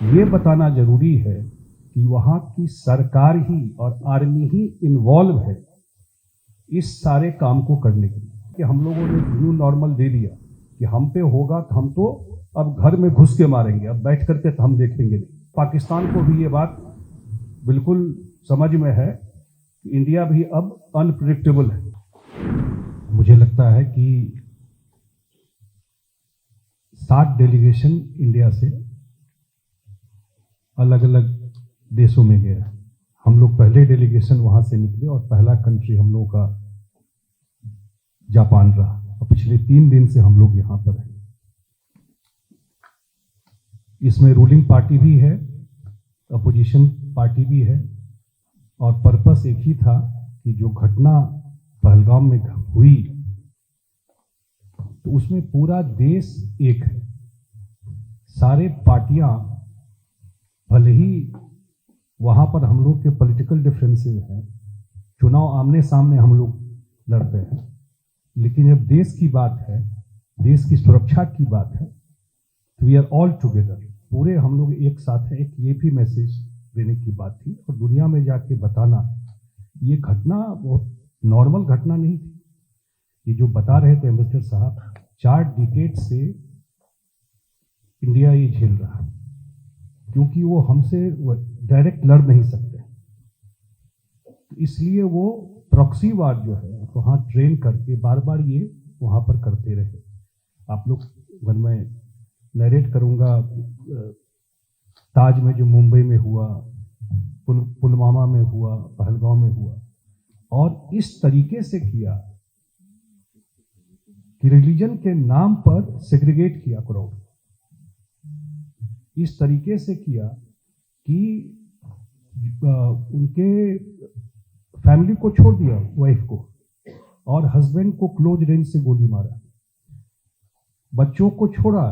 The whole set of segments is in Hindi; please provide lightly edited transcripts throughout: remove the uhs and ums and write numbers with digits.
ये बताना जरूरी है कि वहाँ की सरकार ही और आर्मी ही इन्वॉल्व है इस सारे काम को करने के लिए। कि हम लोगों ने न्यू नॉर्मल दे दिया कि हम पे होगा तो हम तो अब घर में घुस के मारेंगे, अब बैठ करके तो हम देखेंगे नहीं। पाकिस्तान को भी ये बात बिल्कुल समझ में है कि इंडिया भी अब अनप्रिडिक्टेबल है। मुझे लगता है कि 60 डेलीगेशन इंडिया से अलग अलग देशों में गया। हम लोग पहले डेलीगेशन वहां से निकले और पहला कंट्री हम लोगों का जापान रहा और पिछले 3 दिन से हम लोग यहां पर हैं। इसमें रूलिंग पार्टी भी है, अपोजिशन पार्टी भी है और पर्पस एक ही था कि जो घटना पहलगाम में हुई तो उसमें पूरा देश एक है। सारे पार्टियां भले ही वहां पर हम लोग के पॉलिटिकल डिफरेंसेस हैं, चुनाव आमने सामने हम लोग लड़ते हैं, लेकिन जब देश की बात है, देश की सुरक्षा की बात है, तो वी आर ऑल टुगेदर, पूरे हम लोग एक साथ हैं। एक ये भी मैसेज देने की बात थी और दुनिया में जाके बताना, ये घटना बहुत नॉर्मल घटना नहीं थी। ये जो बता रहे थे एम्बेसडर साहब, 4 डिकेड से इंडिया ये झेल रहा है क्योंकि वो हमसे डायरेक्ट लड़ नहीं सकते, तो इसलिए वो प्रॉक्सी वार जो है वहाँ ट्रेन करके बार बार ये वहाँ पर करते रहे। आप लोग, अगर मैं नरेट करूँगा, ताज में जो मुंबई में हुआ, पुलवामा में हुआ, पहलगाम में हुआ, और इस तरीके से किया कि रिलीजन के नाम पर सेग्रीगेट किया क्राउड, इस तरीके से किया कि उनके फैमिली को छोड़ दिया, वाइफ को और हस्बैंड को क्लोज रेंज से गोली मारा, बच्चों को छोड़ा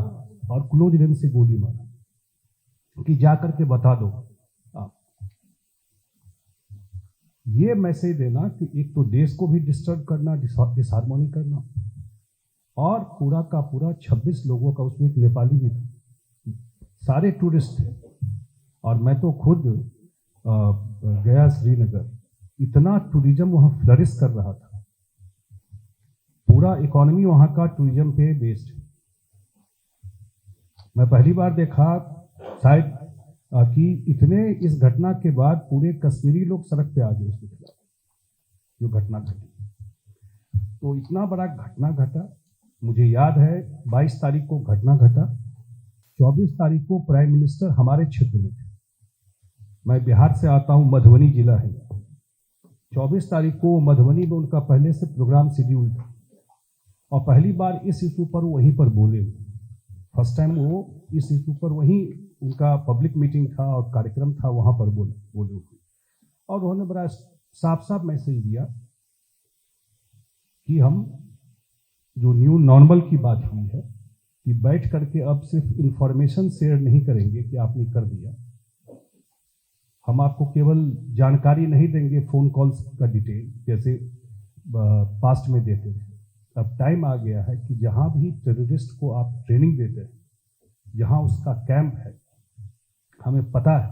और क्लोज रेंज से गोली मारा कि जाकर के बता दो आप। ये मैसेज देना कि एक तो देश को भी डिस्टर्ब करना, डिसहार्मनी करना, और पूरा का पूरा 26 लोगों का, उसमें एक नेपाली भी था, सारे टूरिस्ट थे। और मैं तो खुद गया श्रीनगर, इतना टूरिज्म वहाँ फ्लरिश कर रहा था, पूरा इकोनॉमी वहाँ का टूरिज्म पे बेस्ड है। मैं पहली बार देखा शायद कि इतने इस घटना के बाद पूरे कश्मीरी लोग सड़क पे आ गए उसके खिलाफ, जो घटना घटी। तो इतना बड़ा घटना घटा, मुझे याद है 22 तारीख को घटना घटा, 24 तारीख को प्राइम मिनिस्टर हमारे क्षेत्र में थे। मैं बिहार से आता हूं, मधुबनी जिला है। 24 तारीख को मधुबनी में उनका पहले से प्रोग्राम शेड्यूल था और पहली बार इस इशू पर वहीं पर बोले। फर्स्ट टाइम वो इस इशू पर वहीं उनका पब्लिक मीटिंग था और कार्यक्रम था, वहां पर बोले और उन्होंने बड़ा साफ साफ मैसेज दिया कि हम जो न्यू नॉर्मल की बात हुई है कि बैठ करके अब सिर्फ इंफॉर्मेशन शेयर नहीं करेंगे कि आपने कर दिया, हम आपको केवल जानकारी नहीं देंगे फोन कॉल्स का डिटेल जैसे पास्ट में देते थे। अब टाइम आ गया है कि जहां भी टेररिस्ट को आप ट्रेनिंग देते हैं, जहां उसका कैंप है, हमें पता है,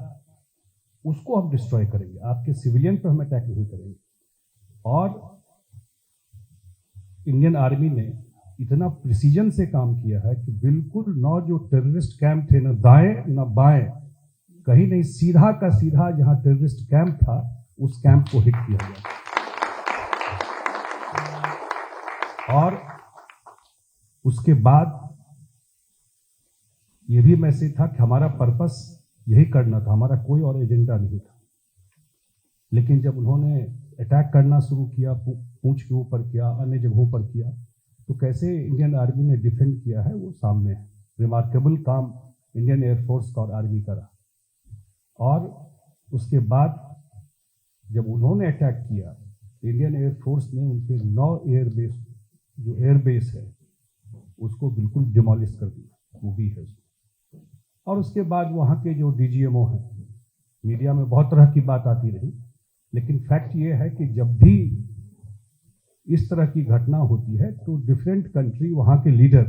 उसको हम डिस्ट्रॉय करेंगे, आपके सिविलियन पर हम अटैक नहीं करेंगे। और इंडियन आर्मी ने इतना प्रिसीजन से काम किया है कि बिल्कुल न जो टेररिस्ट कैंप थे, न दाएं न बाएं, कहीं नहीं, सीधा का सीधा जहां टेररिस्ट कैंप था उस कैंप को हिट किया गया। और उसके बाद ये भी मैसेज था कि हमारा पर्पस यही करना था, हमारा कोई और एजेंडा नहीं था। लेकिन जब उन्होंने अटैक करना शुरू किया, पूंछ के ऊपर किया, अन्य जगहों पर किया, तो कैसे इंडियन आर्मी ने डिफेंड किया है वो सामने है। रिमार्केबल काम इंडियन एयरफोर्स का और आर्मी का रहा। और उसके बाद जब उन्होंने अटैक किया, इंडियन एयरफोर्स ने उनके 9 एयरबेस, जो एयरबेस है, उसको बिल्कुल डिमोलिश कर दिया, वो भी है। और उसके बाद वहाँ के जो डीजीएमओ हैं, मीडिया में बहुत तरह की बात आती रही, लेकिन फैक्ट ये है कि जब भी इस तरह की घटना होती है तो डिफरेंट कंट्री, वहाँ के लीडर,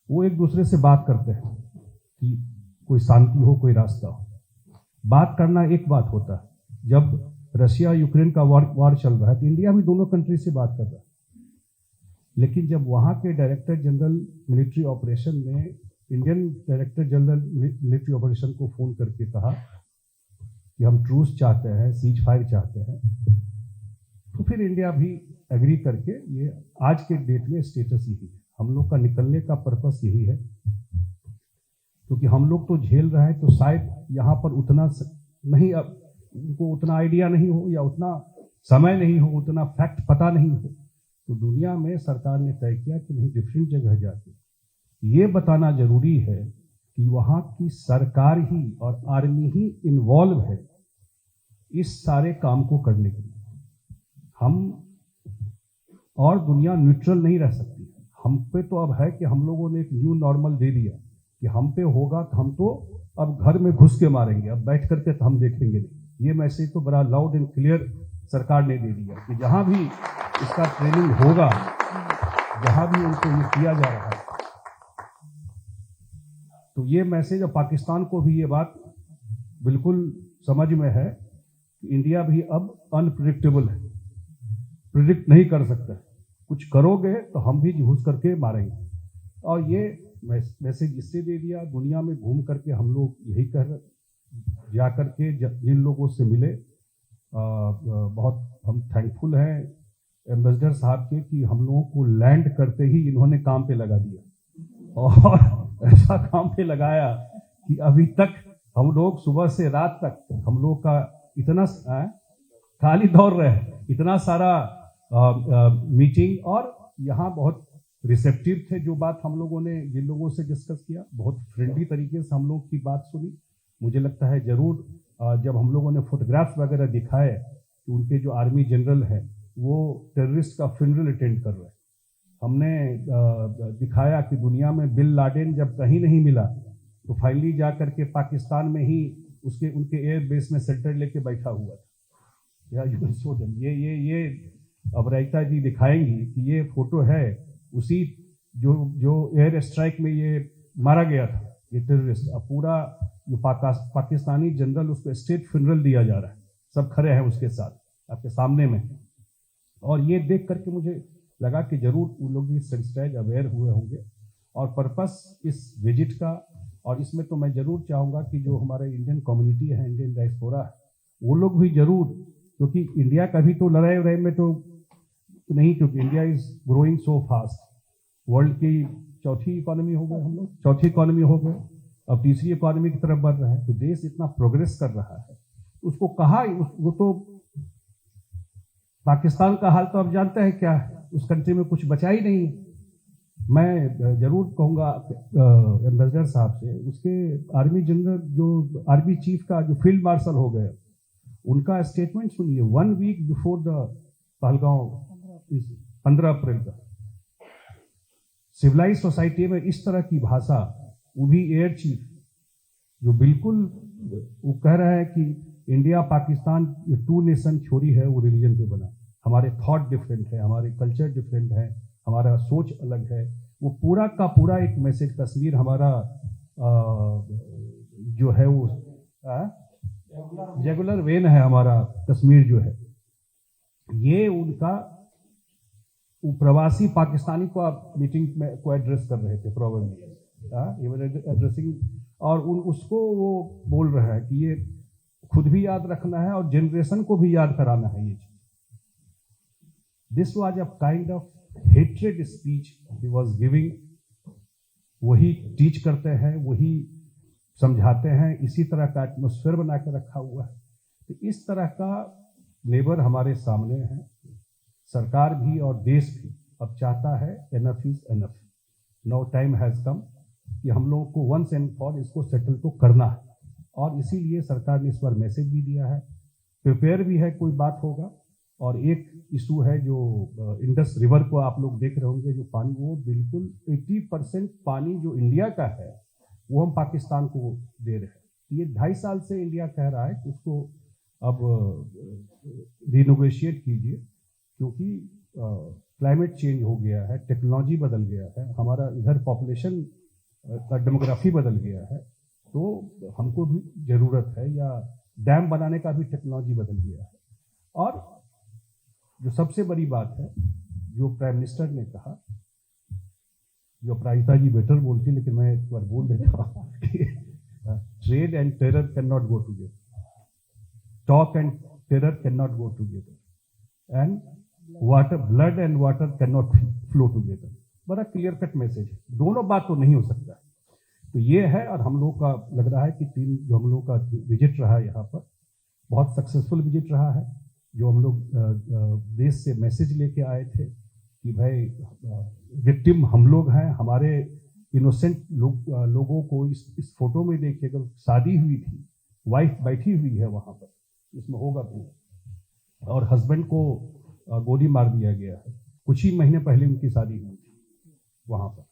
वो एक दूसरे से बात करते हैं कि कोई शांति हो, कोई रास्ता हो। बात करना एक बात होता है, जब रशिया यूक्रेन का वार चल रहा है तो इंडिया भी दोनों कंट्री से बात कर रहा है, लेकिन जब वहाँ के डायरेक्टर जनरल मिलिट्री ऑपरेशन ने Indian director general military operation को फ़ोन करके कहा कि हम ट्रूस चाहते हैं, सीज फायर चाहते हैं, तो फिर इंडिया भी एग्री करके, ये आज के डेट में स्टेटस यही है। हम लोग का निकलने का पर्पस यही है, क्योंकि हम लोग तो झेल रहे हैं, तो शायद यहाँ पर उतना नहीं, अब उनको उतना आइडिया नहीं हो या उतना समय नहीं हो, उतना फैक्ट पता नहीं हो, तो दुनिया में सरकार ने तय किया कि नहीं, डिफरेंट जगह जाके ये बताना जरूरी है कि वहाँ की सरकार ही और आर्मी ही इन्वॉल्व है इस सारे काम को करने के लिए। हम और दुनिया न्यूट्रल नहीं रह सकती। हम पे तो अब है कि हम लोगों ने एक न्यू नॉर्मल दे दिया कि हम पे होगा तो हम तो अब घर में घुस के मारेंगे, अब बैठ करके तो हम देखेंगे नहीं। ये मैसेज तो बड़ा लाउड एंड क्लियर सरकार ने दे दिया कि जहां भी इसका ट्रेनिंग होगा, जहां भी उनको ये किया जा रहा है, तो ये मैसेज, और पाकिस्तान को भी ये बात बिल्कुल समझ में है कि इंडिया भी अब अनप्रिडिक्टेबल है, प्रिडिक्ट नहीं कर सकता। कुछ करोगे तो हम भी घुस करके मारेंगे। और ये मैसेज इससे दे दिया, दुनिया में घूम करके हम लोग यही कह रहे, जा करके जिन लोगों से मिले, बहुत हम थैंकफुल हैं एम्बेसडर साहब के कि हम लोगों को लैंड करते ही इन्होंने काम पे लगा दिया, और ऐसा काम पे लगाया कि अभी तक हम लोग सुबह से रात तक हम लोग का इतना खाली दौड़ रहे हैं, इतना सारा मीटिंग, और यहाँ बहुत रिसेप्टिव थे। जो बात हम लोगों ने जिन लोगों से डिस्कस किया, बहुत फ्रेंडली तरीके से हम लोग की बात सुनी। मुझे लगता है जरूर जब हम लोगों ने फोटोग्राफ्स वगैरह दिखाए कि उनके जो आर्मी जनरल है वो टेररिस्ट का फ्यूनरल अटेंड कर रहे हैं, हमने दिखाया कि दुनिया में बिन लादेन जब कहीं नहीं मिला तो फाइनली जा करके पाकिस्तान में ही उनके एयर बेस में सेंटर लेके बैठा हुआ था। या यू शो देम, ये अब रायता जी दिखाएंगी कि ये फोटो है उसी जो एयर स्ट्राइक में ये मारा गया था, ये टेररिस्ट। अब पूरा जो पाकिस्तानी जनरल, उसको स्टेट फ्यूनरल दिया जा रहा है, सब खड़े हैं उसके साथ आपके सामने में। और ये देख करके मुझे लगा कि जरूर वो लोग भी सेंसिटाइज अवेयर हुए होंगे। और पर्पस इस विजिट का, और इसमें तो मैं जरूर चाहूँगा कि जो हमारे इंडियन कम्युनिटी है, इंडियन डायस्पोरा है, वो लोग भी जरूर, क्योंकि इंडिया का भी तो लड़ाई में तो नहीं, क्योंकि India is growing so fast. World की चौथी इकोनॉमी हो गए हम लोग, चौथी इकोनॉमी हो गए, अब तीसरी इकोनॉमी की तरफ बढ़ रहा है। तो देश इतना प्रोग्रेस कर रहा है, उसको कहा, वो तो पाकिस्तान का हाल तो आप जानते हैं क्या है, उस कंट्री में कुछ बचा ही नहीं है। मैं जरूर कहूँगा एम्बेसडर साहब से, उसके आर्मी जनरल, जो आर्मी चीफ का जो फील्ड मार्शल हो गए, उनका स्टेटमेंट सुनिए। 1 वीक बिफोर द पहलगांव, 15 अप्रैल का, सिविलाइज सोसाइटी में इस तरह की भाषा, वो भी एयर चीफ, जो बिल्कुल वो कह रहा है कि इंडिया पाकिस्तान ये 2 नेशन थ्योरी है, वो रिलीजन पे बना। हमारे थॉट डिफरेंट है, हमारे कल्चर डिफरेंट है, हमारा सोच अलग है। वो पूरा का पूरा एक मैसेज, कश्मीर हमारा जो है वो रेगुलर वेन है, हमारा कश्मीर जो है, ये उनका प्रवासी पाकिस्तानी को आप मीटिंग में को एड्रेस कर रहे थे प्रोबेबली, एड्रेसिंग, और उसको वो बोल रहा है कि ये खुद भी याद रखना है और जनरेशन को भी याद कराना है ये चीज। This was a kind of hatred speech he was giving. वही टीच करते हैं, वही समझाते हैं, इसी तरह का एटमोस्फेयर बना के रखा हुआ है। तो इस तरह का नेबर हमारे सामने है। सरकार भी और देश भी अब चाहता है enough is enough, now time has come, कि हम लोगों को वंस एंड फॉर इसको सेटल तो करना है। और इसीलिए सरकार ने इस बार मैसेज भी दिया है, प्रिपेयर भी है, कोई बात होगा। और एक इशू है जो इंडस रिवर को आप लोग देख रहे होंगे, जो पानी, वो बिल्कुल 80% पानी जो इंडिया का है वो हम पाकिस्तान को दे रहे हैं। ये 2.5 साल से इंडिया कह रहा है कि उसको अब रिनोवेशिएट कीजिए, क्योंकि क्लाइमेट चेंज हो गया है, टेक्नोलॉजी बदल गया है, हमारा इधर पॉपुलेशन का डेमोग्राफी बदल गया है। तो हमको भी जरूरत है, या डैम बनाने का भी टेक्नोलॉजी बदल गया है। और जो सबसे बड़ी बात है, जो प्राइम मिनिस्टर ने कहा, जो अपराजिता जी बेटर बोलती, लेकिन मैं एक बार बोल देता हूँ कि trade and terror can not go together, talk and terror can not go together, and water, blood and water can not flow together. बड़ा क्लियर कट मैसेज है, दोनों बात तो नहीं हो सकता है। तो ये है, और हम लोग का लग रहा है कि जो हम लोग का विजिट रहा है यहाँ पर, बहुत सक्सेसफुल विजिट रहा है। जो हम लोग देश से मैसेज लेके आए थे कि भाई विक्टिम हम लोग हैं, हमारे इनोसेंट लोगों को इस फोटो में देखिए, अगर शादी हुई थी, वाइफ बैठी हुई है वहां पर, इसमें होगा भी, और हस्बैंड को गोली मार दिया गया है। कुछ ही महीने पहले उनकी शादी हुई थी वहां पर,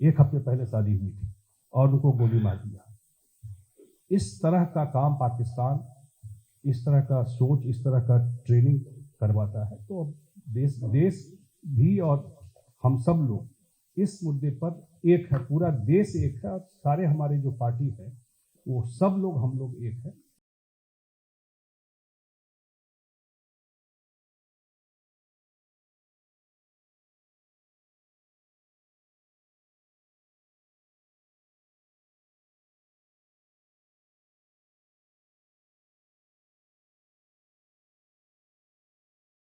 1 हफ्ते पहले शादी हुई थी और उनको गोली मार दिया। इस तरह का काम पाकिस्तान, इस तरह का सोच, इस तरह का ट्रेनिंग करवाता है। तो देश भी और हम सब लोग इस मुद्दे पर एक है, पूरा देश एक है, और सारे हमारे जो पार्टी है वो सब लोग, हम लोग एक है।